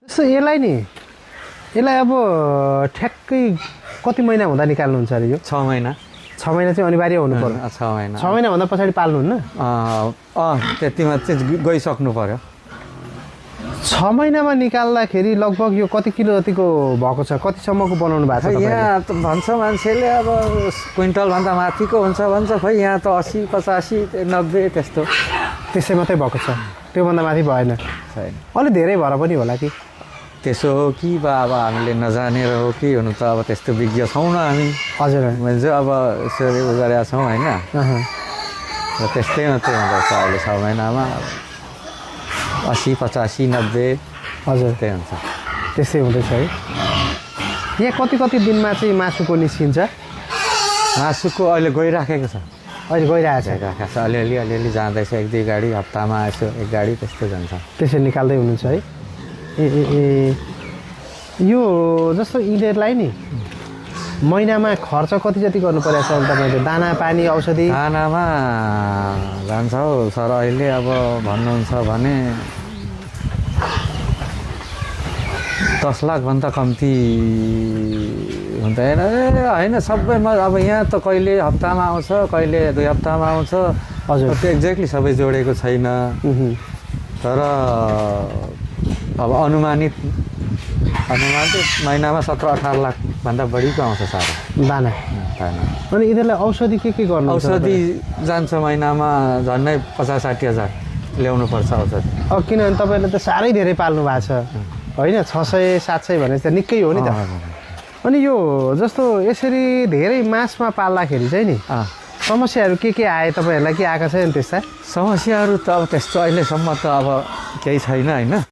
यसलाई नि यसलाई अब ठ्याक्कै कति महिना हुँदा निकाल्नुहुन्छ अरे यो 6 महिना 6 महिना चाहिँ अनिवार्य हुनु पर्यो 6 महिना 6 महिना भन्दा पछाडि पाल्नुहुन्न त्यतिमा चाहिँ गइसक्नु पर्यो 6 महिनामा निकाल्दाखेरि लगभग यो कति किलो जतिको भएको छ कतिसम्मको बनाउनु भएको छ यहाँ त भन्छ मान्छेले अब क्विन्टलभन्दा माथिको हुन्छ भन्छ खै यहाँ त 80 85 90 त्यस्तो त्यसै मात्रै भएको छ त्योभन्दा माथि भएन छैन अलि धेरै भएर पनि होला कि त्यसो हो कि बा अब हामीले नजानेर हो कि हुनु त अब त्यस्तो विज्ञ छौँ न हामी हजुर मैले चाहिँ अब यसरी उ गरेका छौँ होइन र त्यस्तै मात्रै हुँदैछ अहिले 6 महिनामा 80 85 90 हजुर त्यही हुन्छ त्यसै हुँदैछ है यहाँ कति कति दिनमा चाहिँ मासुको निस्किन्छ मासुको अहिले गइराखेको छ अहिले गइरहेको छ गइराखेको छ अलिअलि जाँदैछ 1-2 गाडी हप्तामा यसो 1 गाडी त्यस्तै जान्छ त्यसरी निकाल्दै हुनुहुन्छ है ए यो जस्तो यिनीहरूलाई नि महिनामा खर्च कति जति गर्नु परेको छ तपाईँले दाना पानी औषधि खानामा जान्छ हौ सर अहिले अब भन्नुहुन्छ भने 10 लाखभन्दा कम्ती हुँदैन होइन सबैमा अब यहाँ त कहिले हप्तामा आउँछ कहिले 2 हप्तामा आउँछ हजुर त्यो एक्ज्याक्टली सबै जोडेको छैन तर अब अनुमानित महिनामा 17-18 लाखभन्दा बढीको आउँछ साह्रो दाना अनि यिनीहरूलाई औषधि के गर्नु औषधि जान्छ महिनामा झन्डै 50-60 हजार ल्याउनुपर्छ औषधि अब किनभने तपाईँले त साह्रै धेरै पाल्नु भएको छ होइन 600-700 भने त निकै हो नि त अनि यो जस्तो यसरी धेरै मासमा पाल्दाखेरि चाहिँ नि समस्याहरू के आए तपाईँहरूलाई के आएका छैन त्यस्ता समस्याहरू त अब त्यस्तो अहिलेसम्म त अब केही छैन होइन